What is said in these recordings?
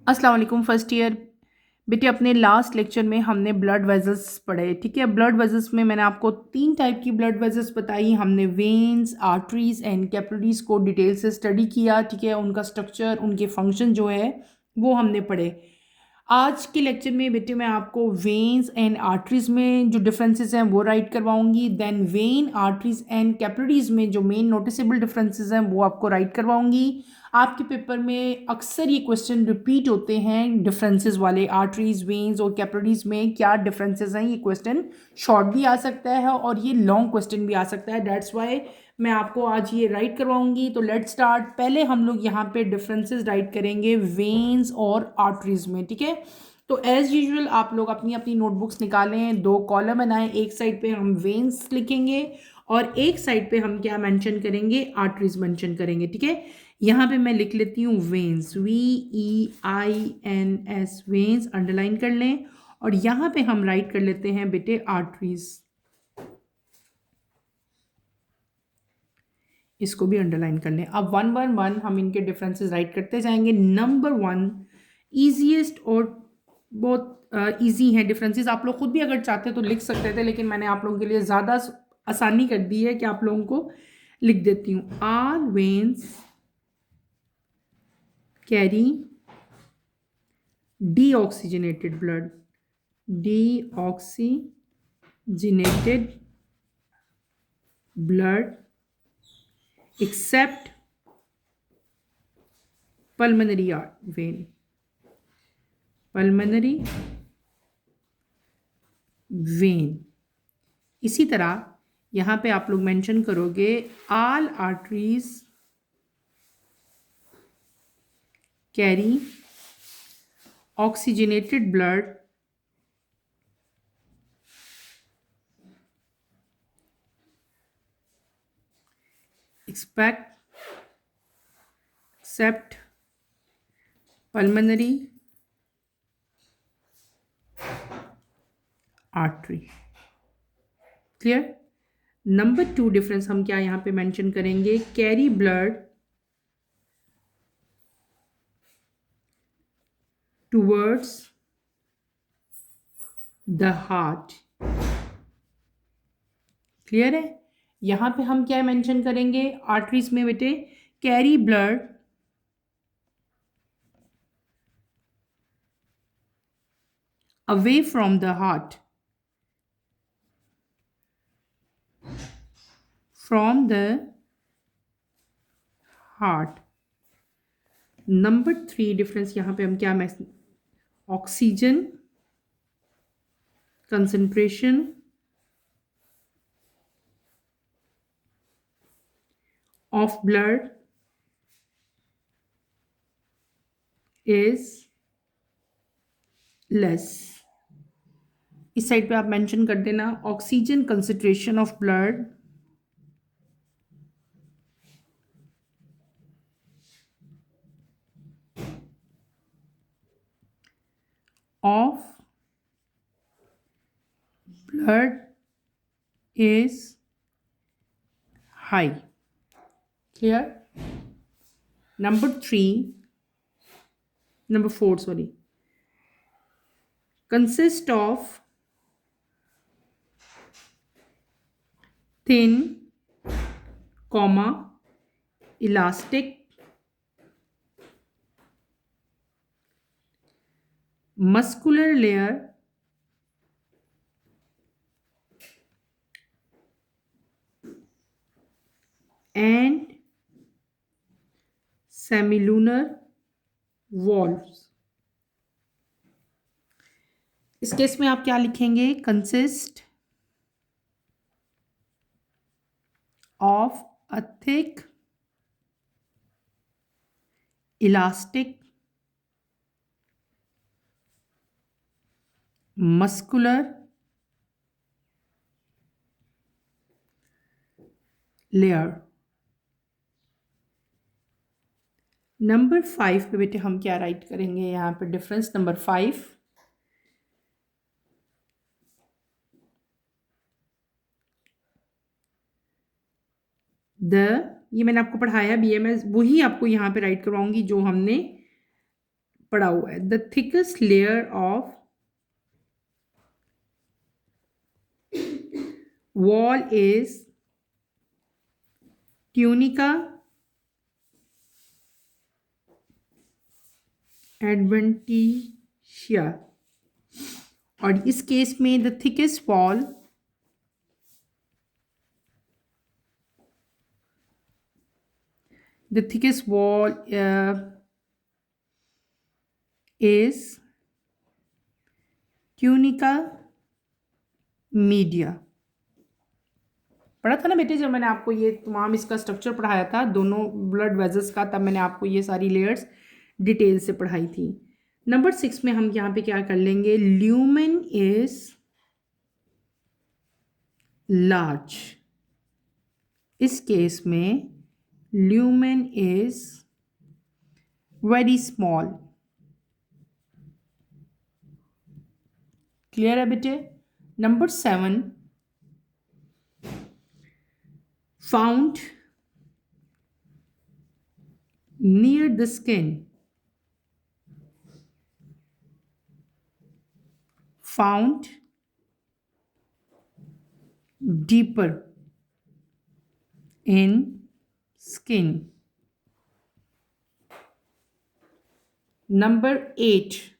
अस्सलाम वालेकुम first year. बेटे अपने लास्ट लेक्चर में हमने ब्लड वेजल्स पढ़े, ठीक है। ब्लड वेजल्स में मैंने आपको तीन टाइप की ब्लड वेजल्स बताई। हमने वेन्स, आर्टरीज एंड कैपिलरीज को डिटेल से स्टडी किया, ठीक है। उनका स्ट्रक्चर, उनके फंक्शन जो है वो हमने पढ़े। आज के लेक्चर में बेटे मैं आपको वेन्स एंड आर्टरीज में जो डिफरेंसेस हैं वो राइट करवाऊंगी। Then vein, arteries and capillaries में जो मेन नोटिसेबल डिफरेंसेस हैं वो आपको राइट करवाऊंगी। आपके पेपर में अक्सर ये क्वेश्चन रिपीट होते हैं डिफरेंसेस वाले, आर्टरीज, वेन्स और कैपिलरीज में क्या डिफरेंसेस हैं। ये क्वेश्चन शॉर्ट भी आ सकता है और ये लॉन्ग क्वेश्चन भी आ सकता है। दैट्स वाई मैं आपको आज ये राइट करवाऊंगी। तो लेट स्टार्ट। पहले हम लोग यहाँ पे डिफरेंसेस राइट करेंगे वेन्स और आर्टरीज में, ठीक है। तो एज यूजुअल आप लोग अपनी अपनी नोटबुक्स निकालें, दो कॉलम बनाएं। एक साइड पे हम वेन्स लिखेंगे और एक साइड पे हम क्या मेंशन करेंगे, आर्टरीज मेंशन करेंगे, ठीक है। यहाँ पे मैं लिख लेती हूँ वेन्स, VEINS, वेन्स अंडरलाइन कर लें। और यहाँ पे हम राइट कर लेते हैं बेटे आर्टरीज, इसको भी अंडरलाइन कर लें। अब वन बाय वन हम इनके डिफरेंसेस राइट करते जाएंगे। नंबर वन, ईजीएस्ट और बहुत इजी है डिफरेंसेस। आप लोग खुद भी अगर चाहते तो लिख सकते थे, लेकिन मैंने आप लोगों के लिए ज़्यादा आसानी कर दी है कि आप लोगों को लिख देती हूँ। Are veins carry deoxygenated blood, deoxygenated blood except pulmonary vein, pulmonary vein। इसी तरह यहाँ पे आप लोग मेंशन करोगे all arteries carry oxygenated blood except pulmonary artery। Clear. Number two difference हम क्या यहाँ पे मेंशन करेंगे, carry blood towards the heart. Clear है। यहां पे हम क्या मेंशन करेंगे, आर्टरीज में बेटे carry blood away from the heart, from the heart. Number three difference यहां पे हम क्या, oxygen concentration of blood is less. इस साइड पे आप मेंशन कर देना oxygen concentration of blood of blood is high. Clear. Number four sorry, consist of thin, comma, elastic, muscular layer and semilunar valves। इस केस में आप क्या लिखेंगे, consist of a thick elastic muscular layer. Number five पे बेटे हम क्या right करेंगे, यहाँ पे डिफरेंस नंबर फाइव, द, ये मैंने आपको पढ़ाया BMS, वही आपको यहाँ पे राइट करवाऊंगी जो हमने पड़ा हुआ है। The thickest layer of wall is tunica adventitia. और इस केस में the thickest wall is tunica media. पढ़ा था ना बेटे जब मैंने आपको ये तमाम इसका स्ट्रक्चर पढ़ाया था दोनों ब्लड वेजल्स का, तब मैंने आपको ये सारी लेयर्स डिटेल से पढ़ाई थी। नंबर 6 में हम यहाँ पे क्या कर लेंगे, ल्यूमेन इज लार्ज। इस केस में lumen is very small. Clear है बेटे। Number 7, found near the skin, found deeper in skin. Number 8,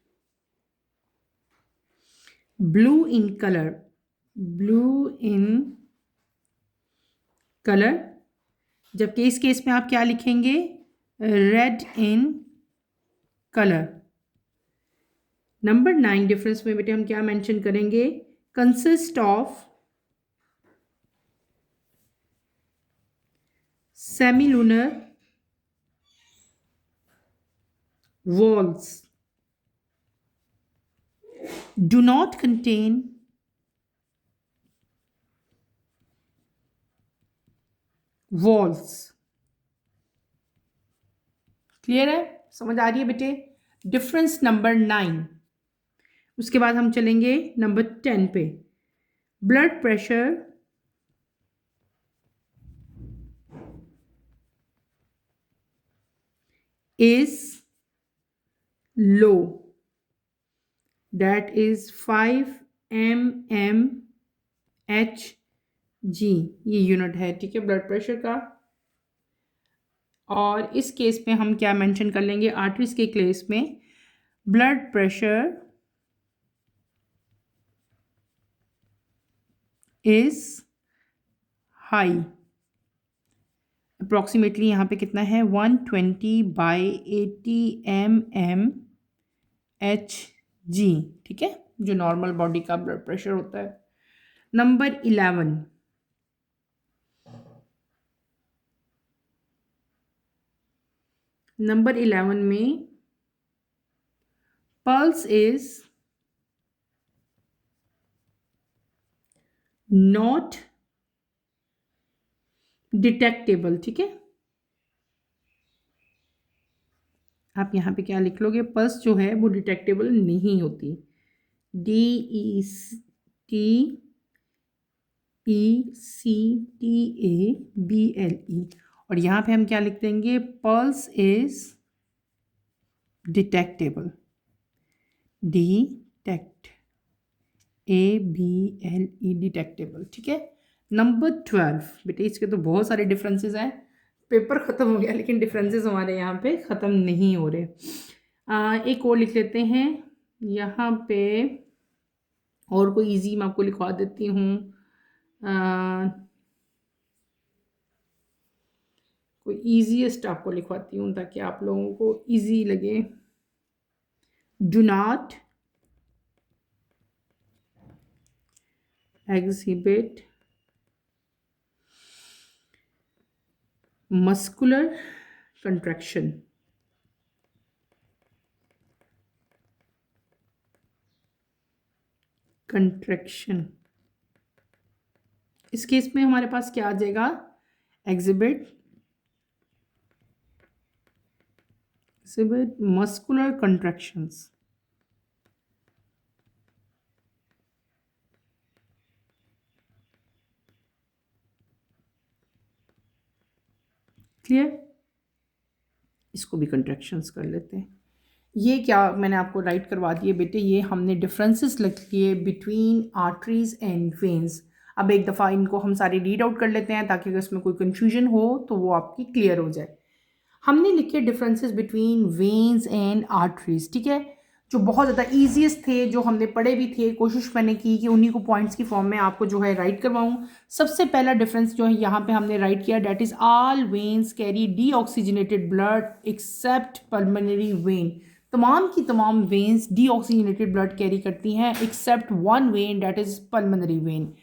blue in color, blue in color, जबकि इस केस में आप क्या लिखेंगे, red in colour. Number 9 difference में बेटे हम क्या मेंशन करेंगे, consist of semilunar walls, do not contain walls। Clear है, समझ आ रही है बेटे। Difference number 9। उसके बाद हम चलेंगे नंबर 10 पे। Blood pressure is low, that is 5 mmHg, ये यूनिट है, ठीक है, ब्लड प्रेशर का। और इस केस में हम क्या मेंशन कर लेंगे, आर्टरीज के केस में blood pressure is high. Approximately यहाँ पे कितना है, 120/80 mmHg, ठीक है, जो नॉर्मल बॉडी का ब्लड प्रेशर होता है। नंबर 11, नंबर 11 में पल्स इज नॉट डिटेक्टेबल, ठीक है। आप यहाँ पे क्या लिख लोगे, पल्स जो है वो डिटेक्टेबल नहीं होती, DECTABLE। और यहाँ पे हम क्या लिख देंगे, pulse is detectable, ABLE, detectable, ठीक है। नंबर 12 बेटे, इसके तो बहुत सारे डिफरेंसेस हैं, पेपर ख़त्म हो गया लेकिन डिफरेंसेस हमारे यहाँ पे ख़त्म नहीं हो रहे। एक और लिख लेते हैं यहाँ पे, और कोई इजी मैं आपको लिखवा देती हूँ, कोई ईजीएस्ट आपको लिखवाती हूँ ताकि आप लोगों को इजी लगे। Do not exhibit muscular contraction, इस केस में हमारे पास क्या आ जाएगा, exhibit muscular contractions। क्लियर, इसको भी कंट्रैक्शंस कर लेते हैं। ये क्या मैंने आपको राइट करवा दिए बेटे, ये हमने डिफरेंसेस लिख लिए बिटवीन आर्टरीज एंड वेन्स। अब एक दफ़ा इनको हम सारे रीड आउट कर लेते हैं ताकि अगर इसमें कोई कन्फ्यूजन हो तो वो आपकी क्लियर हो जाए। हमने लिखे differences between veins and arteries, ठीक है, जो बहुत ज़्यादा ईजीएस्ट थे, जो हमने पढ़े भी थे, कोशिश मैंने की कि उन्हीं को पॉइंट्स की फॉर्म में आपको जो है राइट करवाऊँ। सबसे पहला डिफरेंस जो है यहाँ पे हमने राइट किया, that is all veins carry deoxygenated blood accept pulmonary vein. तमाम की तमाम वेन्स डीऑक्सीजनेटेड ब्लड कैरी करती हैं except one when, that is pulmonary vein.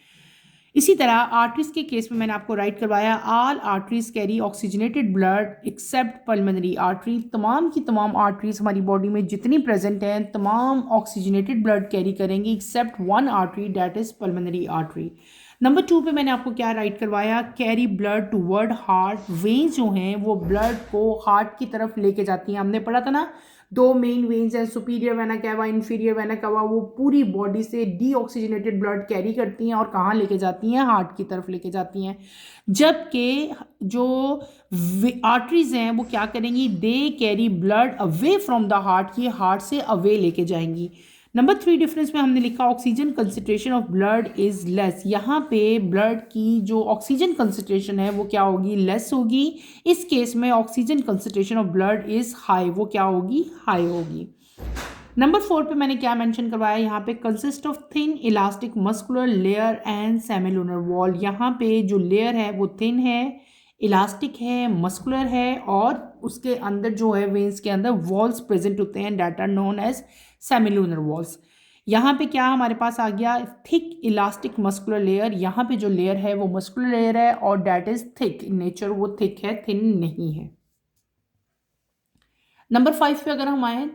इसी तरह आर्टरीज के केस में मैंने आपको राइट करवाया, all arteries carry oxygenated blood accept pulmonary artery. तमाम की तमाम आर्टरीज हमारी बॉडी में जितनी प्रेजेंट हैं तमाम ऑक्सीजनेटेड ब्लड कैरी करेंगी except one artery, that is pulmonary artery. Number 2 पे मैंने आपको क्या राइट करवाया, carry blood toward heart. Veins जो हैं वो ब्लड को हार्ट की तरफ लेके जाती हैं। हमने पढ़ा था ना, दो मेन वेन्स हैं, superior vena cava, inferior vena cava, वो पूरी बॉडी से डीऑक्सीजनेटेड ब्लड कैरी करती हैं और कहाँ लेके जाती हैं, हार्ट की तरफ लेके जाती हैं। जबकि जो आर्टरीज हैं वो क्या करेंगी, they carry blood away from the heart, ये हार्ट से अवे लेके जाएंगी। नंबर 3 डिफरेंस में हमने लिखा oxygen concentration of blood is less. यहाँ पे ब्लड की जो ऑक्सीजन कंसंट्रेशन है वो क्या होगी, लेस होगी। इस केस में oxygen concentration of blood is high, वो क्या होगी, हाई होगी। नंबर 4 पे मैंने क्या मेंशन करवाया, यहाँ पे consist of thin elastic muscular layer and semilunar wall. यहाँ पे जो लेयर है वो थिन है, इलास्टिक है, मस्कुलर है और उसके अंदर जो है वेन्स के अंदर वॉल्स प्रेजेंट होते हैं, that are known as semilunar valves. यहाँ पे क्या हमारे पास आ गया, थिक इलास्टिक मस्कुलर लेयर। यहाँ पे जो लेयर है वो मस्कुलर लेयर है और that is thick in nature, वो थिक है, थिन नहीं है। नंबर 5 पे अगर हम आए,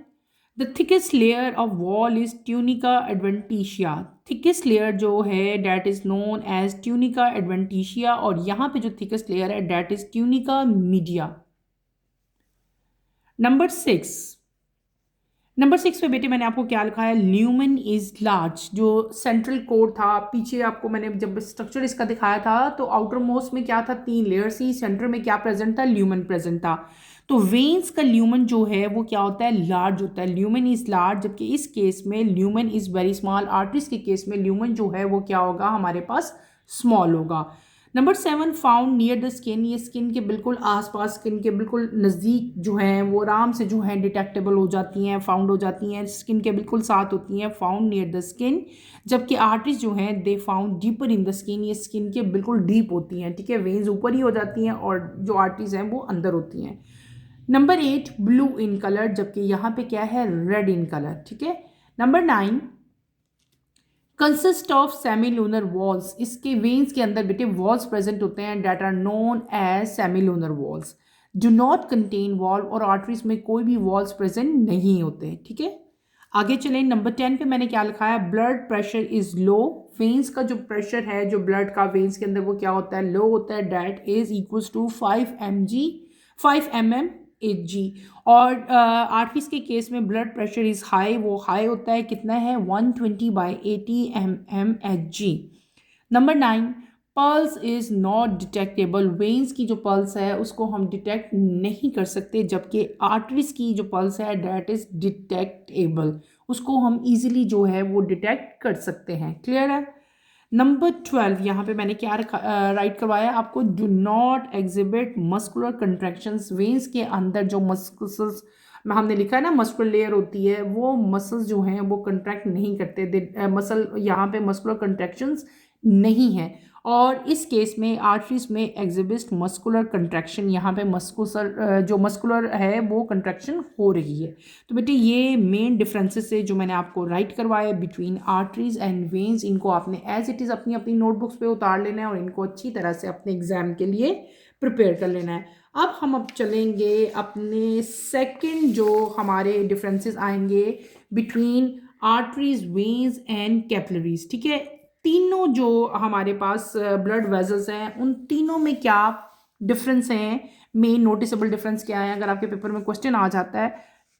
the thickest layer of wall is tunica adventitia. Thickest layer जो है that is known as tunica adventitia और यहाँ पे जो थिकेस्ट लेयर है that is tunica media. Number 6 पे बेटे मैंने आपको क्या लिखा है, ल्यूमेन इज लार्ज। जो सेंट्रल कोर था, पीछे आपको मैंने जब स्ट्रक्चर इसका दिखाया था तो आउटर मोस्ट में क्या था, 3 लेयर्स थी, सेंटर में क्या प्रेजेंट था, ल्यूमेन प्रेजेंट था। तो वेन्स का ल्यूमेन जो है वो क्या होता है, लार्ज होता है, ल्यूमेन इज लार्ज। जबकि इस केस में lumen is very small. Arteries के केस में ल्यूमेन जो है वो क्या होगा, हमारे पास स्मॉल होगा। Number 7 found near the skin. ये स्किन के बिल्कुल आसपास, स्किन के बिल्कुल नज़दीक जो हैं वो आराम से जो हैं डिटेक्टेबल हो जाती हैं, फाउंड हो जाती हैं, स्किन के बिल्कुल साथ होती हैं, फाउंड नियर द स्किन। जबकि आर्टरीज जो हैं they found deeper in the skin, ये स्किन के बिल्कुल डीप होती हैं, ठीक है, वेन्स ऊपर ही हो जाती हैं और जो आर्टरीज हैं वो अंदर होती हैं। नंबर 8 ब्लू इन कलर, जबकि यहाँ पे क्या है, रेड इन कलर, ठीक है। Number 9 consist of semilunar valves. इसके वेन्स के अंदर बेटे वॉल्स प्रेजेंट होते हैं, that are known as semilunar valves. Do not contain valve, और आर्टरीज में कोई भी वॉल्स प्रेजेंट नहीं होते, ठीक है। आगे चलें, नंबर 10 पे मैंने क्या लिखा है, blood pressure is low. Veins का जो प्रेशर है, जो ब्लड का वेन्स के अंदर, वो क्या होता है, लो होता है, that is equals to 5 mm Hg। और आर्टरीज के केस में ब्लड प्रेशर इज हाई, वो हाई होता है, कितना है, 120/80 mmHg। Number 9 pulse is not detectable. Veins की जो पल्स है उसको हम डिटेक्ट नहीं कर सकते, जबकि आर्टरीज की जो पल्स है डैट इज डिटेक्टेबल, उसको हम इजीली जो है वो डिटेक्ट कर सकते हैं। क्लियर है। नंबर 12 यहाँ पे मैंने क्या राइट करवाया आपको, do not exhibit muscular contractions. Veins के अंदर जो मस्कुल्स में हमने लिखा है ना, मस्कुलर लेयर होती है, वो मसल्स जो हैं वो कंट्रैक्ट नहीं करते, मसल यहाँ पे मस्कुलर कंट्रैक्शंस नहीं है। और इस केस में आर्टरीज में एग्जिबिट मस्कुलर कंट्रैक्शन, यहाँ पे मस्कुलर जो मस्कुलर है वो कंट्रैक्शन हो रही है। तो बेटे ये मेन डिफरेंसेस है जो मैंने आपको राइट करवाया बिटवीन आर्टरीज एंड वेन्स। इनको आपने एज इट इज़ अपनी अपनी नोटबुक्स पे उतार लेना है और इनको अच्छी तरह से अपने एग्जाम के लिए प्रिपेयर कर लेना है। अब चलेंगे अपने सेकंड जो हमारे डिफरेंसेस आएंगे between arteries, veins and capillaries, ठीक है। तीनों जो हमारे पास ब्लड वेजल्स हैं उन तीनों में क्या डिफरेंस हैं, मेन नोटिसेबल डिफरेंस क्या है। अगर आपके पेपर में क्वेश्चन आ जाता है,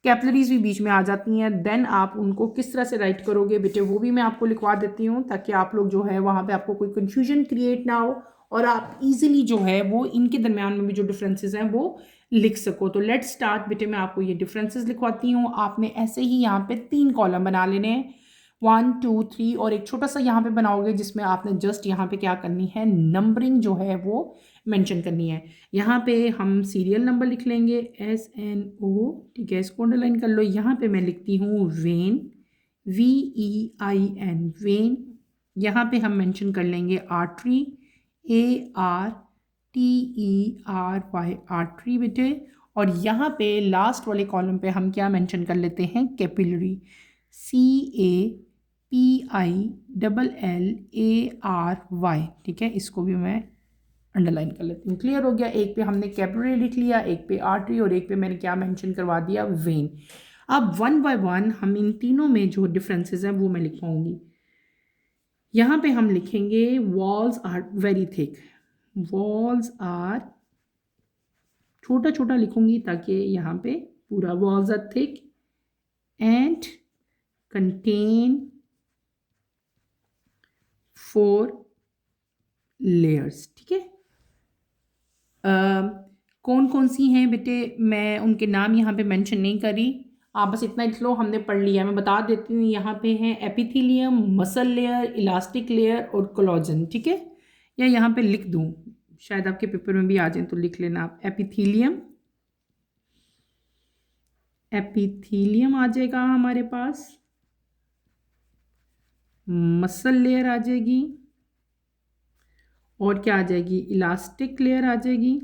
कैपिलरीज भी बीच में आ जाती हैं, देन आप उनको किस तरह से राइट करोगे बेटे, वो भी मैं आपको लिखवा देती हूँ ताकि आप लोग जो है वहाँ पे आपको कोई कंफ्यूजन क्रिएट ना हो और आप इजीली जो है वो इनके दरमियान में भी जो डिफरेंसेस हैं वो लिख सको। तो लेट्स स्टार्ट बेटे, मैं आपको ये डिफरेंसेस लिखवाती हूँ। आपने ऐसे ही यहाँ पे 3 कॉलम बना लेने हैं, 1 2 3, और एक छोटा सा यहाँ पे बनाओगे जिसमें आपने जस्ट यहाँ पे क्या करनी है, नंबरिंग जो है वो मेंशन करनी है। यहाँ पे हम सीरियल नंबर लिख लेंगे SNO, ठीक है, इसको अंडरलाइन कर लो। यहाँ पे मैं लिखती हूँ वेन, VEIN, वेन। यहाँ पे हम मेंशन कर लेंगे आर्टरी, ARTERY, आर्टरी बेटे। और यहाँ पे लास्ट वाले कॉलम पे हम क्या मेंशन कर लेते हैं, कैपिलरी, CAPILLARY, ठीक है, इसको भी मैं अंडरलाइन कर लेती हूँ। क्लियर हो गया? एक पे हमने कैपिलरी लिख लिया, एक पे आर्टरी, और एक पे मैंने क्या मेंशन करवा दिया, वेन। अब वन बाय वन हम इन तीनों में जो डिफरेंसेस हैं वो मैं लिखवाऊंगी। यहाँ पे हम लिखेंगे walls are very thick, walls are, छोटा छोटा लिखूंगी ताकि यहाँ पे पूरा, walls are thick and contain 4 layers, ठीक है। कौन कौन सी हैं बेटे, मैं उनके नाम यहाँ पे मेंशन नहीं करी, आप बस इतना लिख लो, हमने पढ़ लिया। मैं बता देती हूँ, यहाँ पे हैं epithelium, muscle layer, elastic layer और कोलाजन, ठीक है। या यहाँ पे लिख दूँ, शायद आपके पेपर में भी आ जाए तो लिख लेना आप, एपिथेलियम, एपिथेलियम आ जाएगा हमारे पास, मसल लेयर आ जाएगी, और क्या आ जाएगी, इलास्टिक लेयर आ जाएगी,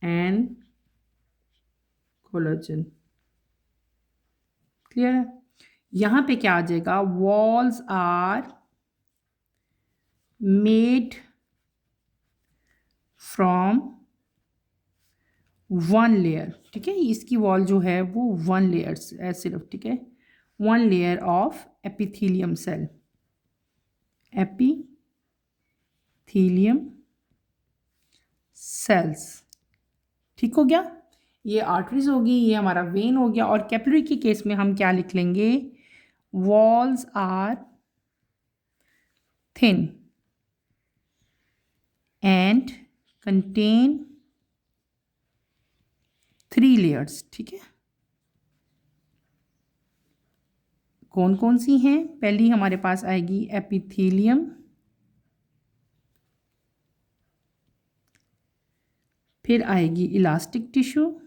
एंड कोलाजन। क्लियर है? यहाँ पे क्या आ जाएगा, walls are made from 1 layer, ठीक है, इसकी वॉल जो है वो 1 लेयर है सिर्फ, ठीक है, 1 layer of epithelium cell, epithelium cells, ठीक हो गया। ये आर्टरीज होगी, ये हमारा वेन हो गया। और कैपिलरी के केस में हम क्या लिख लेंगे, walls are thin and contain 3 layers, ठीक है। कौन कौन सी हैं, पहली हमारे पास आएगी एपिथेलियम, फिर आएगी इलास्टिक टिश्यू,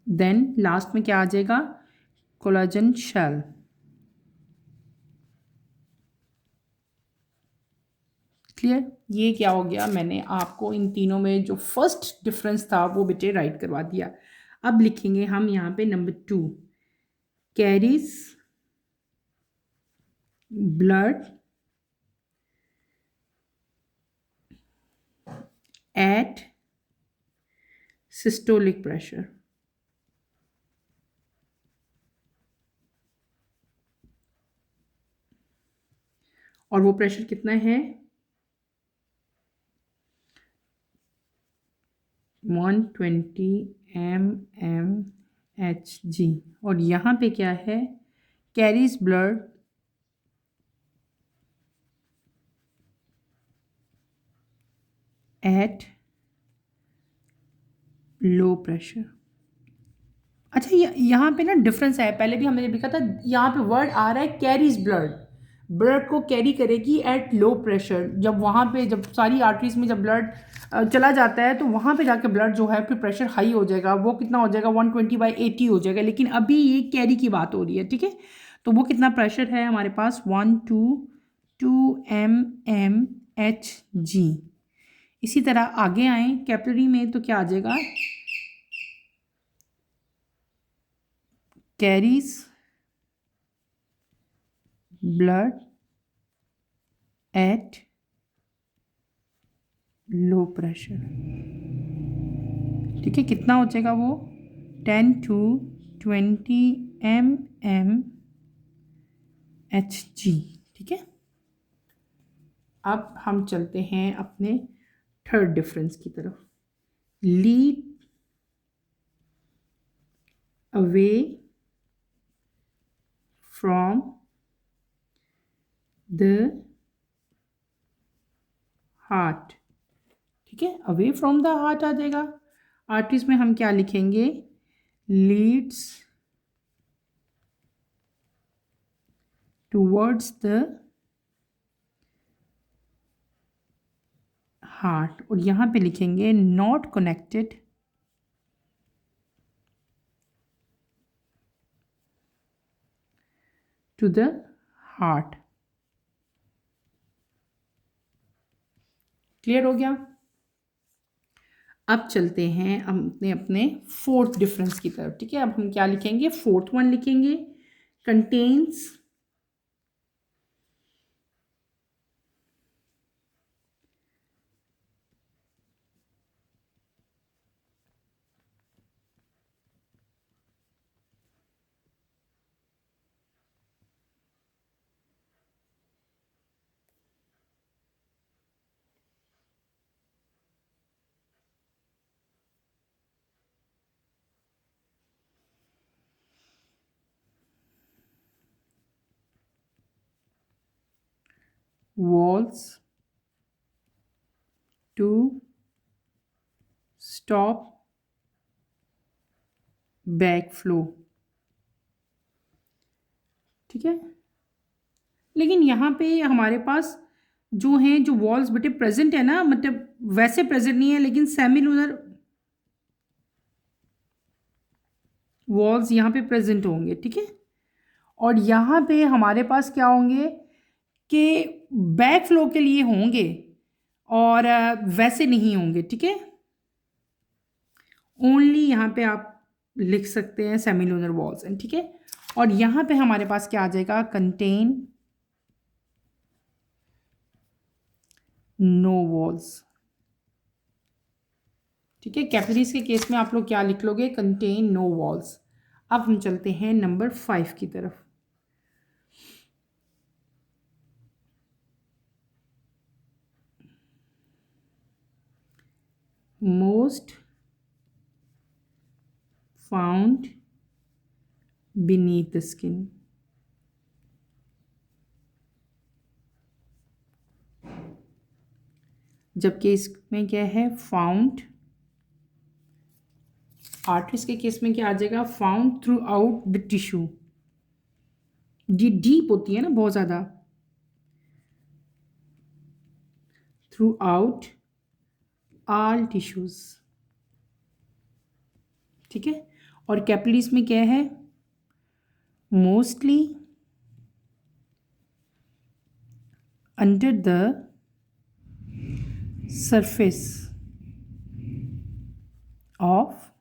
देन लास्ट में क्या आ जाएगा, कोलाजन शेल। क्लियर? ये क्या हो गया, मैंने आपको इन तीनों में जो फर्स्ट डिफरेंस था वो बेटे राइट करवा दिया। अब लिखेंगे हम यहाँ पे number 2, carries blood at systolic pressure. और वो प्रेशर कितना है, 120 mmHg। और यहाँ पे क्या है, carries blood at low pressure. अच्छा, यहाँ पे ना डिफरेंस है, पहले भी हमने लिखा था, यहाँ पे वर्ड आ रहा है कैरीज ब्लड, ब्लड को कैरी करेगी एट लो प्रेशर। जब वहाँ पे, जब सारी आर्टरीज में जब ब्लड चला जाता है तो वहाँ पे जाके ब्लड जो है फिर प्रेशर हाई हो जाएगा, वो कितना हो जाएगा, 120/80 हो जाएगा। लेकिन अभी ये कैरी की बात हो रही है, ठीक है। तो वो कितना प्रेशर है हमारे पास, 122 mmHg। इसी तरह आगे आए कैपिलरी में तो क्या आ जाएगा, carries blood at low pressure, ठीक है। कितना हो जाएगा वो, 10 to 20 mmHg, ठीक है। अब हम चलते हैं अपने थर्ड डिफरेंस की तरफ, lead away from the heart, ठीक है, अवे फ्रॉम द हार्ट आ जाएगा। आर्टरीज में हम क्या लिखेंगे, लीड्स टूवर्ड्स द हार्ट, और यहाँ पे लिखेंगे not connected to the heart. Clear हो गया। अब चलते हैं हम अपने अपने फोर्थ डिफरेंस की तरफ, ठीक है। अब हम क्या लिखेंगे, फोर्थ वन लिखेंगे, contains walls to stop backflow, ठीक है। लेकिन यहाँ पे हमारे पास जो हैं, जो वॉल्स बेटे प्रेजेंट है ना, मतलब वैसे प्रेजेंट नहीं है, लेकिन सेमी लूनर वॉल्स यहाँ पे प्रेजेंट होंगे, ठीक है। और यहाँ पे हमारे पास क्या होंगे कि बैक फ्लो के लिए होंगे, और वैसे नहीं होंगे, ठीक है। ओनली यहाँ पे आप लिख सकते हैं सेमिलुनर वॉल्स हैं, ठीक है। और यहाँ पे हमारे पास क्या आ जाएगा, कंटेन नो वॉल्स, ठीक है। कैपिलरीज के केस में आप लोग क्या लिख लोगे, कंटेन नो वॉल्स। अब हम चलते हैं नंबर 5 की तरफ। Most found beneath the skin, जबकि इसमें क्या है, फाउंड। आर्टरीज के केस में क्या आ जाएगा, found throughout the tissue. जी डीप होती है ना बहुत ज़्यादा, थ्रू आउट ऑल टिश्यूज, ठीक है। और कैपिलरीज में क्या है, mostly under the surface of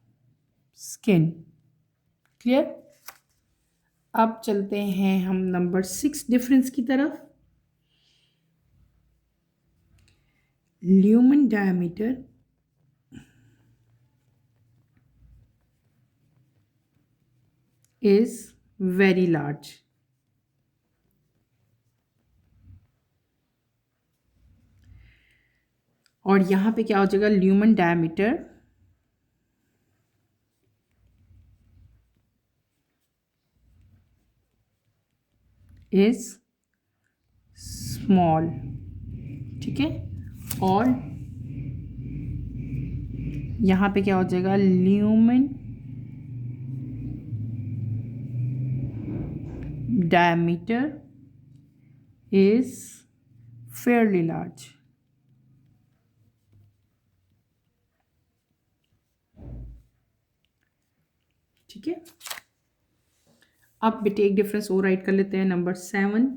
skin. Clear. अब चलते हैं हम नंबर 6 डिफरेंस की तरफ। Lumen diameter is very large, और यहां पे क्या हो जाएगा, ल्यूमेन डायमीटर इज स्मॉल, ठीक है। और यहां पे क्या हो जाएगा, lumen diameter is fairly large, ठीक है। अब बेटे एक डिफरेंस और राइट कर लेते हैं, नंबर 7।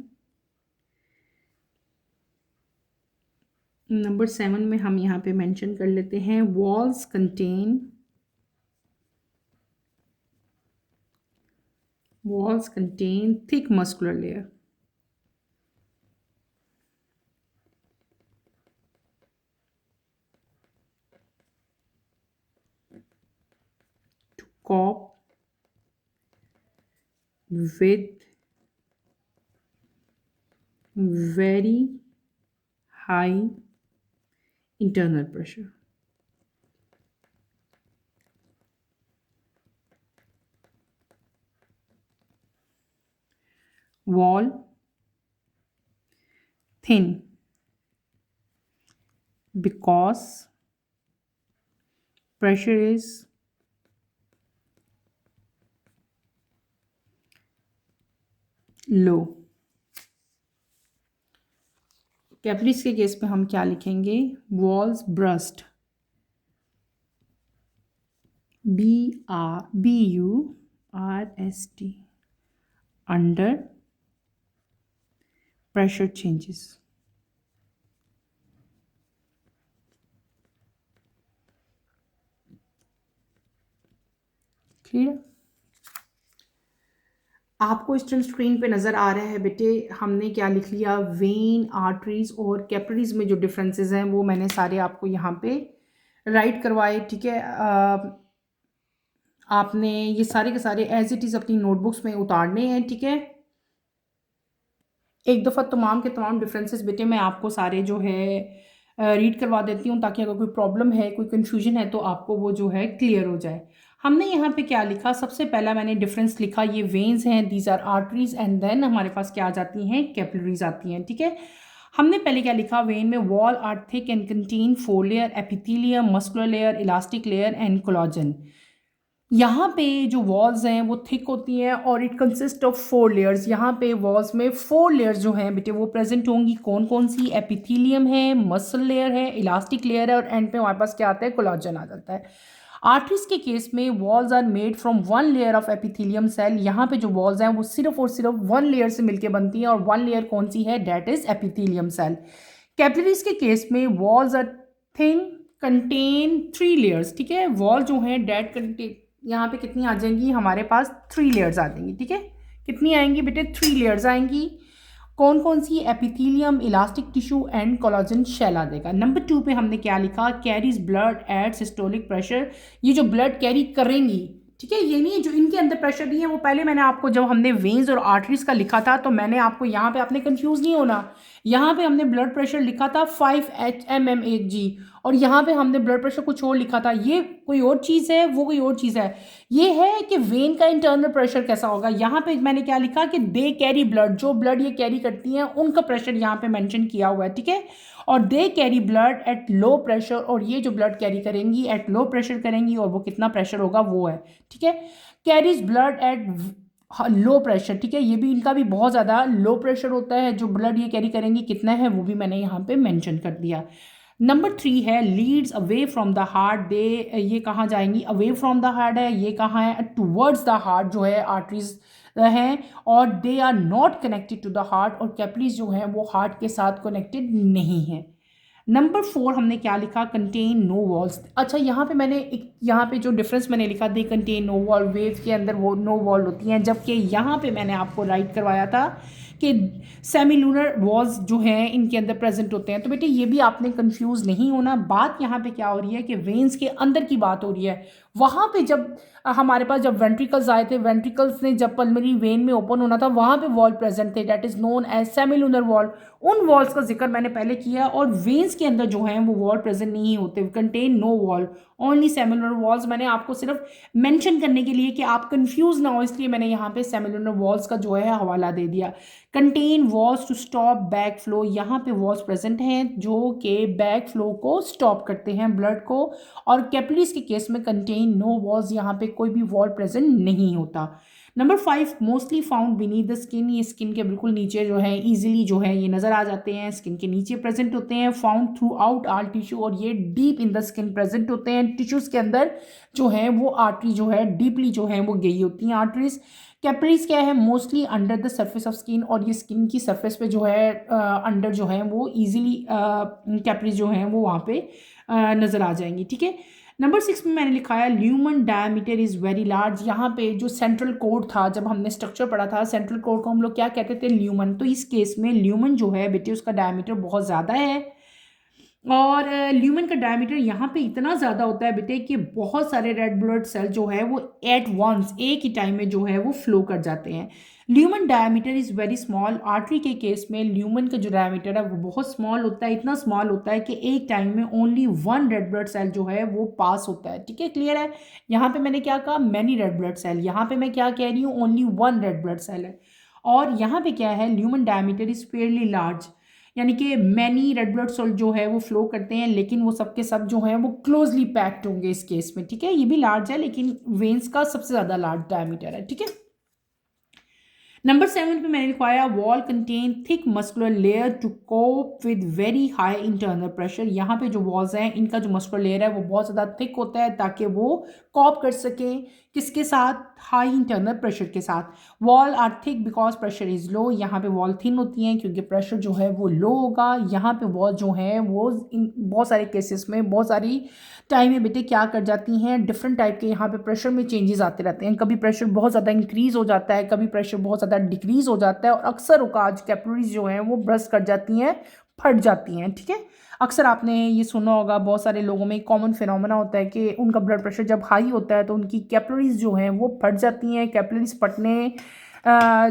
नंबर 7 में हम यहाँ पे मेंशन कर लेते हैं, walls contain thick muscular layer, to cope with very high internal pressure। wall thin because pressure is low। Capillaries के केस में हम क्या लिखेंगे? Walls burst, BURST, under pressure changes. Clear? आपको इस टाइम स्क्रीन पे नज़र आ रहा है बेटे, हमने क्या लिख लिया? वेन, आर्टरीज और कैपिलरीज में जो डिफरेंसेस हैं वो मैंने सारे आपको यहाँ पे राइट करवाए। ठीक है, आपने ये सारे के सारे एज इट इज़ अपनी नोटबुक्स में उतारने हैं। ठीक है, एक दफ़ा तमाम के तमाम डिफरेंसेस बेटे मैं आपको सारे जो है रीड करवा देती हूँ, ताकि अगर कोई प्रॉब्लम है, कोई कन्फ्यूजन है तो आपको वो जो है क्लियर हो जाए। हमने यहाँ पे क्या लिखा? सबसे पहला मैंने डिफरेंस लिखा, ये वेन्स हैं, these are arteries, and then हमारे पास क्या आ जाती हैं? कैपिलरीज आती हैं। ठीक है, हमने पहले क्या लिखा? वेन में wall are thick and contain 4 layer, epithelium, muscular layer, elastic layer and collagen. यहाँ पे जो वॉल्स हैं वो थिक होती हैं और इट कंसिस्ट ऑफ 4 लेयर्स। यहाँ पे वॉल्स में 4 लेयर्स जो हैं बेटे वो प्रेजेंट होंगी। कौन कौन सी? एपिथेलियम है, मसल लेयर है, इलास्टिक लेयर है और एंड पे हमारे पास क्या आता है? कोलाजन आ जाता है। आर्टरीज के केस में walls are made from 1 layer of epithelium cell. यहाँ पे जो वॉल्स हैं वो सिर्फ और सिर्फ 1 लेयर से मिलकर बनती हैं और 1 लेयर कौन सी है? That is epithelium cell. Capillaries के केस में walls are thin, contain 3 layers. ठीक है, वॉल जो है डेट कंटेन, यहाँ पे कितनी आ जाएंगी? हमारे पास 3 लेयर्स आ जाएंगी। ठीक है, कितनी आएंगी बेटे? 3 लेयर्स आएंगी। कौन कौन सी? Epithelium, elastic tissue and collagen shell आ देगा। नंबर 2 पे हमने क्या लिखा? Carries blood at systolic pressure. ये जो ब्लड कैरी करेंगी, ठीक है, ये नहीं जो इनके अंदर प्रेशर नहीं है, वो पहले मैंने आपको जब हमने वेन्स और आर्टरीज का लिखा था तो मैंने आपको यहाँ पे, आपने कंफ्यूज नहीं होना, यहाँ पे हमने ब्लड प्रेशर लिखा था 5 HMM/Hg और यहाँ पे हमने ब्लड प्रेशर कुछ और लिखा था। ये कोई और चीज़ है, वो कोई और चीज़ है। ये है कि वेन का इंटरनल प्रेशर कैसा होगा। यहाँ पे मैंने क्या लिखा कि दे कैरी ब्लड, जो ब्लड ये कैरी करती हैं उनका प्रेशर यहाँ पे मेंशन किया हुआ है। ठीक है, और they carry blood at low pressure, और ये जो ब्लड कैरी करेंगी एट लो प्रेशर करेंगी, और वो कितना प्रेशर होगा वो है। ठीक है, carries blood at low pressure. ठीक है, ये भी इनका भी बहुत ज़्यादा लो प्रेशर होता है। जो ब्लड ये कैरी करेंगी कितना है वो भी मैंने यहाँ पे मेंशन कर दिया। नंबर 3 है leads away from the heart. They, ये कहाँ जाएंगी? अवे फ्रॉम द हार्ट है, ये कहाँ है? टूवर्ड्स द हार्ट जो है आर्टरीज हैं, और they are not connected to the heart, और कैपिलरीज जो हैं वो हार्ट के साथ कनेक्टेड नहीं है। नंबर 4 हमने क्या लिखा? Contain no valves. अच्छा, यहाँ पे मैंने एक, यहाँ पे जो डिफरेंस मैंने लिखा, दे कंटेन नो वॉल, वेव के अंदर वो नो वॉल होती हैं, जबकि यहाँ पे मैंने आपको राइट करवाया था कि सेमीलूनर वॉल्स जो हैं इनके अंदर प्रेजेंट होते हैं। तो बेटे ये भी आपने कंफ्यूज नहीं होना। बात यहाँ पे क्या हो रही है कि वेन्स के अंदर की बात हो रही है। वहाँ पे जब हमारे पास जब वेंट्रिकल्स आए थे, वेंट्रिकल्स ने जब पल्मोनरी वेन में ओपन होना था, वहाँ पे वॉल प्रेजेंट थे, that is known as semilunar valve. उन वॉल्स का जिक्र मैंने पहले किया, और वेन्स के अंदर जो हैं वो वॉल प्रेजेंट नहीं होते, contain no valve, only semilunar valves. मैंने आपको सिर्फ मेंशन करने के लिए कि आप कंफ्यूज ना हो, इसलिए मैंने यहाँ पे सेमिलुनर वॉल्स का जो है हवाला दे दिया। Contain valves to stop back flow, यहाँ पे वॉल्स प्रेजेंट हैं जो कि बैक फ्लो को स्टॉप करते हैं ब्लड को, और कैपिलरीज के केस में कंटेन नो वॉल्स, यहाँ पे कोई भी वॉल प्रेजेंट नहीं होता। Number 5 mostly found beneath the skin, ये स्किन के बिल्कुल नीचे जो है इजीली जो है ये नज़र आ जाते हैं, स्किन के नीचे प्रेजेंट होते हैं। फाउंड थ्रू आउट आल टिश्यू, और ये deep in the skin present होते हैं। टिश्यूज़ के अंदर जो है वो आर्टरी जो है डीपली जो है वो गई होती हैं आर्टरीज। कैपिलरीज क्या है? Mostly under the surface of skin, और ये स्किन की सर्फेस पे जो है अंडर जो है वो ईजिली कैपिलरीज जो हैं वो वहाँ पे नज़र आ जाएंगी। ठीक है, नंबर 6 में मैंने लिखा है lumen diameter is very large. यहाँ पे जो सेंट्रल कोड था, जब हमने स्ट्रक्चर पढ़ा था, सेंट्रल कोड को हम लोग क्या कहते थे? ल्यूमन। तो इस केस में ल्यूमन जो है बेटे उसका डायमीटर बहुत ज़्यादा है, और ल्यूमन का डायमीटर यहाँ पे इतना ज़्यादा होता है बेटे कि बहुत सारे रेड ब्लड सेल जो है वो एट वंस, एक ही टाइम में जो है वो फ्लो कर जाते हैं। Lumen diameter is very small. Artery के केस में ल्यूमन का जो डायमीटर है वो बहुत स्मॉल होता है, इतना स्मॉल होता है कि एक टाइम में ओनली 1 रेड ब्लड सेल जो है वो पास होता है। ठीक है, क्लियर है? यहाँ पे मैंने क्या कहा? Many red blood cell. यहाँ पे मैं क्या कह रही हूँ? ओनली 1 रेड ब्लड सेल है। और यहाँ पे क्या है? Lumen diameter is fairly large. यानी कि मैनी रेड ब्लड सेल जो है वो फ्लो करते हैं, लेकिन वो सब के सब जो हैं वो क्लोजली पैक्ड होंगे इस केस में, ठीक है। ये भी लार्ज है, लेकिन वेन्स का सबसे ज़्यादा लार्ज डायमीटर है, ठीक है। नंबर 7 पे मैंने लिखवाया wall contain thick muscular layer to cope with very high internal pressure. यहाँ पे जो वॉल्स हैं इनका जो मस्कुलर लेयर है वो बहुत ज़्यादा थिक होता है ताकि वो कॉप कर सके किसके साथ, हाई इंटरनल प्रेशर के साथ। Wall are thick because pressure is low. यहाँ पे वॉल थिन होती हैं क्योंकि प्रेशर जो है वो लो होगा। यहाँ पे वॉल जो है वो इन बहुत सारे केसेस में बहुत सारी टाइम में बेटे क्या कर जाती हैं, डिफरेंट टाइप के यहाँ पे प्रेशर में चेंजेस आते रहते हैं। कभी प्रेशर बहुत ज़्यादा इंक्रीज हो जाता है, कभी प्रेशर बहुत ज़्यादा डिक्रीज हो जाता है, और अक्सर औकात कैपिलरीज जो हैं वो ब्रस्ट कर जाती हैं, फट जाती हैं, ठीक है। अक्सर आपने ये सुना होगा, बहुत सारे लोगों में कॉमन फिनोमेना होता है कि उनका ब्लड प्रेशर जब हाई होता है तो उनकी कैपिलरीज जो हैं वो फट जाती हैं। कैपिलरीज फटने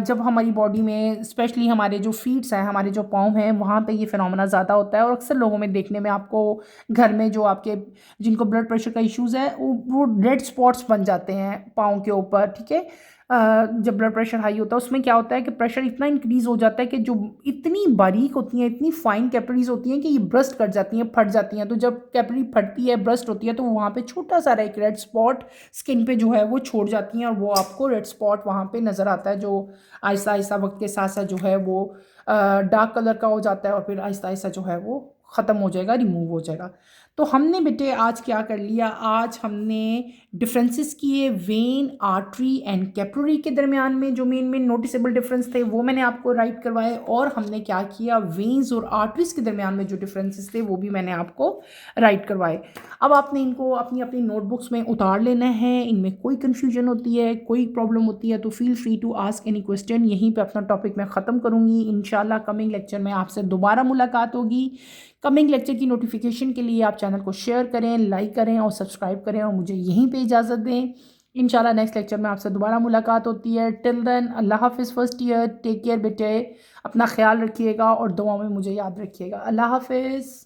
जब हमारी बॉडी में स्पेशली हमारे जो फीट्स हैं, हमारे जो पाँव हैं, वहाँ पे ये फिनोमेना ज़्यादा होता है। और अक्सर लोगों में देखने में आपको घर में जो आपके जिनको ब्लड प्रेशर का इश्यूज़ है वो रेड स्पॉट्स बन जाते हैं पाँव के ऊपर, ठीक है। जब ब्लड प्रेशर हाई होता है उसमें क्या होता है कि प्रेशर इतना इंक्रीज़ हो जाता है कि जो इतनी बारीक होती हैं, इतनी फाइन कैपिलरीज होती हैं कि ये ब्रस्ट कर जाती हैं, फट जाती हैं। तो जब कैपिलरी फटती है, ब्रस्ट होती है, तो वहाँ पे छोटा सा एक रेड स्पॉट स्किन पे जो है वो छोड़ जाती हैं, और वो आपको रेड स्पॉट वहाँ पे नज़र आता है, जो आहिस्ता आहिस्ता वक्त के साथ साथ जो है वो डार्क कलर का हो जाता है, और फिर आहिस्ता आहिस्ता जो है वो ख़त्म हो जाएगा, रिमूव हो जाएगा। तो हमने बेटे आज क्या कर लिया, आज हमने डिफरेंसेस किए वेन, आर्टरी एंड कैपिलरी के दरमियान में। जो मेन नोटिसेबल डिफरेंस थे वो मैंने आपको राइट करवाए, और हमने क्या किया, वेन्स और आर्टरीज के दरमियान में जो डिफरेंसेस थे वो भी मैंने आपको राइट करवाए। अब आपने इनको अपनी अपनी नोटबुक्स में उतार लेना है। इनमें कोई कन्फ्यूजन होती है, कोई प्रॉब्लम होती है तो feel free to ask any question. यहीं पे अपना टॉपिक मैं ख़त्म करूँगी। इंशाल्लाह कमिंग लेक्चर में आपसे दोबारा मुलाकात होगी। कमिंग लेक्चर की नोटिफिकेशन के लिए आप चैनल को शेयर करें, लाइक करें और सब्सक्राइब करें, और मुझे यहीं पे इजाज़त दें। इंशाल्लाह नेक्स्ट लेक्चर में आपसे दोबारा मुलाकात होती है। टिल देन अल्लाह हाफिज़ फर्स्ट ईयर, टेक केयर बेटे, अपना ख्याल रखिएगा और दुआ में मुझे याद रखिएगा। अल्लाह हाफिज़।